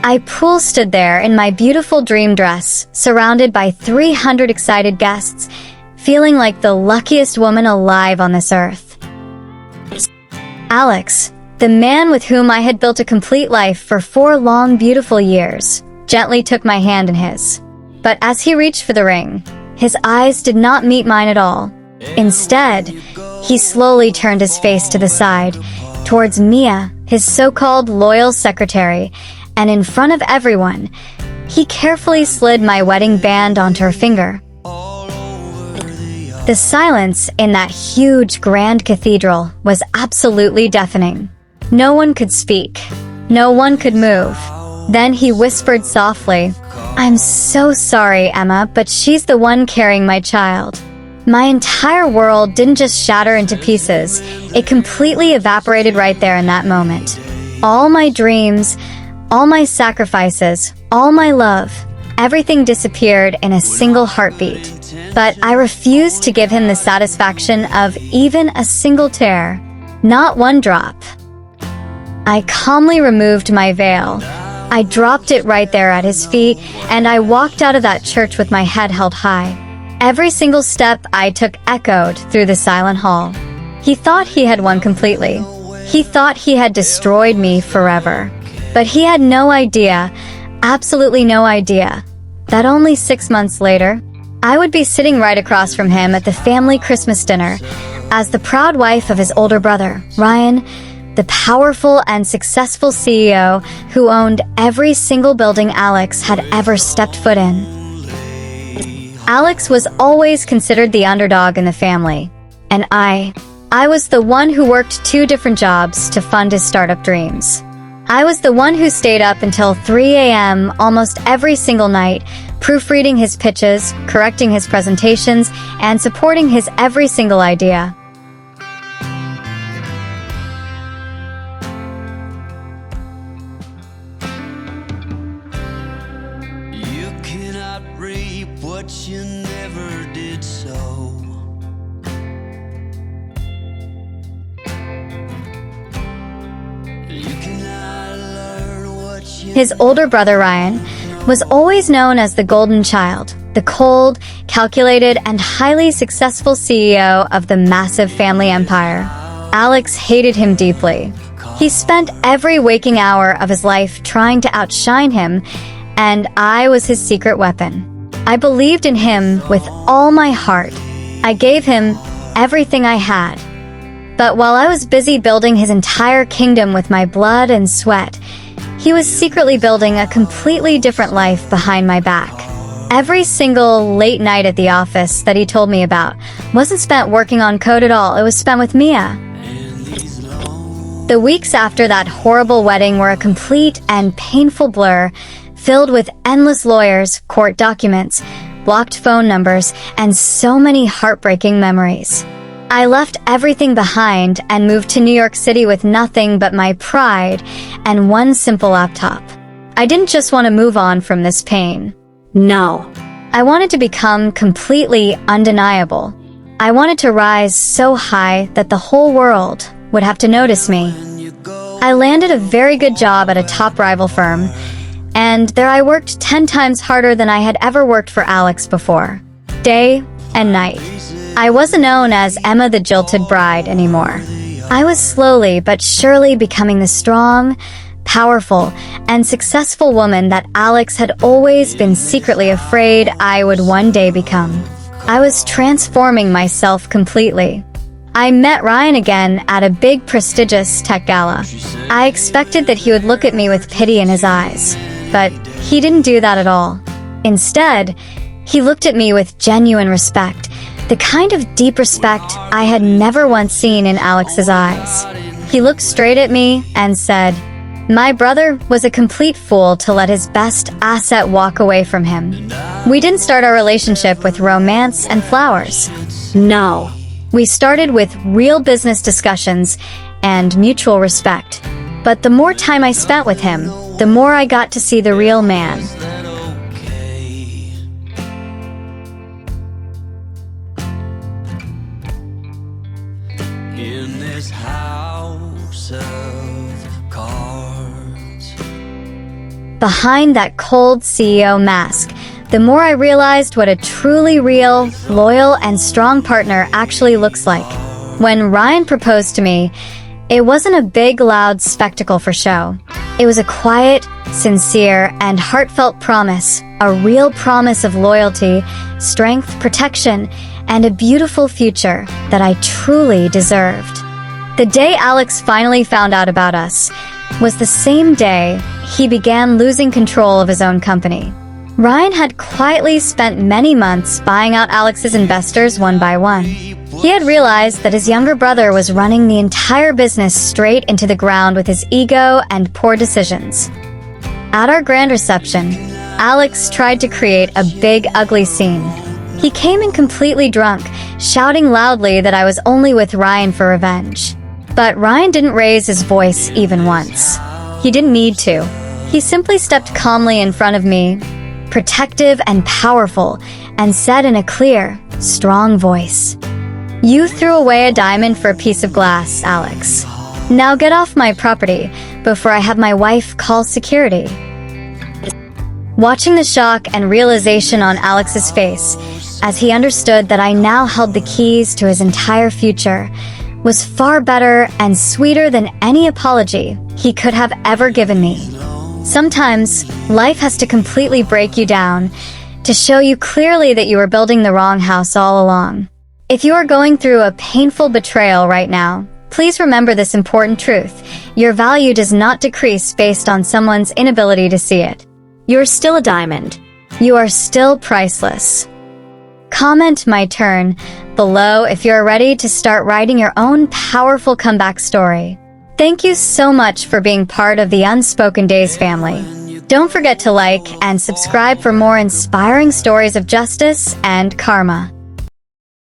I pool stood there in my beautiful dream dress, surrounded by 300 excited guests, feeling like the luckiest woman alive on this earth. Alex, the man with whom I had built a complete life for 4 long, beautiful years, gently took my hand in his. But as he reached for the ring, his eyes did not meet mine at all. Instead, he slowly turned his face to the side, towards Mia, his so-called loyal secretary, and in front of everyone, he carefully slid my wedding band onto her finger. The silence in that huge grand cathedral was absolutely deafening. No one could speak. No one could move. Then he whispered softly, "I'm so sorry, Emma, but she's the one carrying my child." My entire world didn't just shatter into pieces. It completely evaporated right there in that moment. All my dreams, all my sacrifices, all my love, everything disappeared in a single heartbeat. But I refused to give him the satisfaction of even a single tear, not one drop. I calmly removed my veil. I dropped it right there at his feet, and I walked out of that church with my head held high. Every single step I took echoed through the silent hall. He thought he had won completely. He thought he had destroyed me forever. But he had no idea, absolutely no idea, that only 6 months later, I would be sitting right across from him at the family Christmas dinner as the proud wife of his older brother, Ryan, the powerful and successful CEO who owned every single building Alex had ever stepped foot in. Alex was always considered the underdog in the family, and I was the one who worked 2 different jobs to fund his startup dreams. I was the one who stayed up until 3 a.m. almost every single night, proofreading his pitches, correcting his presentations, and supporting his every single idea. You cannot reap what you never did sow. His older brother, Ryan, was always known as the golden child, the cold, calculated, and highly successful CEO of the massive family empire. Alex hated him deeply. He spent every waking hour of his life trying to outshine him, and I was his secret weapon. I believed in him with all my heart. I gave him everything I had. But while I was busy building his entire kingdom with my blood and sweat, he was secretly building a completely different life behind my back. Every single late night at the office that he told me about wasn't spent working on code at all. It was spent with Mia. The weeks after that horrible wedding were a complete and painful blur, filled with endless lawyers, court documents, blocked phone numbers, and so many heartbreaking memories. I left everything behind and moved to New York City with nothing but my pride and one simple laptop. I didn't just want to move on from this pain. No. I wanted to become completely undeniable. I wanted to rise so high that the whole world would have to notice me. I landed a very good job at a top rival firm, and there I worked 10 times harder than I had ever worked for Alex before, day and night. I wasn't known as Emma the Jilted Bride anymore. I was slowly but surely becoming the strong, powerful, and successful woman that Alex had always been secretly afraid I would one day become. I was transforming myself completely. I met Ryan again at a big prestigious tech gala. I expected that he would look at me with pity in his eyes, but he didn't do that at all. Instead, he looked at me with genuine respect, the kind of deep respect I had never once seen in Alex's eyes. He looked straight at me and said, "My brother was a complete fool to let his best asset walk away from him." We didn't start our relationship with romance and flowers. No. We started with real business discussions and mutual respect. But the more time I spent with him, the more I got to see the real man. In this house of cards, behind that cold CEO mask, the more I realized what a truly real, loyal, and strong partner actually looks like. When Ryan proposed to me, it wasn't a big, loud spectacle for show. It was a quiet, sincere, and heartfelt promise, a real promise of loyalty, strength, protection, and a beautiful future that I truly deserved. The day Alex finally found out about us was the same day he began losing control of his own company. Ryan had quietly spent many months buying out Alex's investors one by one. He had realized that his younger brother was running the entire business straight into the ground with his ego and poor decisions. At our grand reception, Alex tried to create a big, ugly scene. He came in completely drunk, shouting loudly that I was only with Ryan for revenge. But Ryan didn't raise his voice even once. He didn't need to. He simply stepped calmly in front of me, protective and powerful, and said in a clear, strong voice, "You threw away a diamond for a piece of glass, Alex. Now get off my property before I have my wife call security." Watching the shock and realization on Alex's face as he understood that I now held the keys to his entire future was far better and sweeter than any apology he could have ever given me. Sometimes, life has to completely break you down to show you clearly that you were building the wrong house all along. If you are going through a painful betrayal right now, please remember this important truth. Your value does not decrease based on someone's inability to see it. You're still a diamond. You are still priceless. Comment my turn below if you're ready to start writing your own powerful comeback story. Thank you so much for being part of the Unspoken Days family. Don't forget to like and subscribe for more inspiring stories of justice and karma.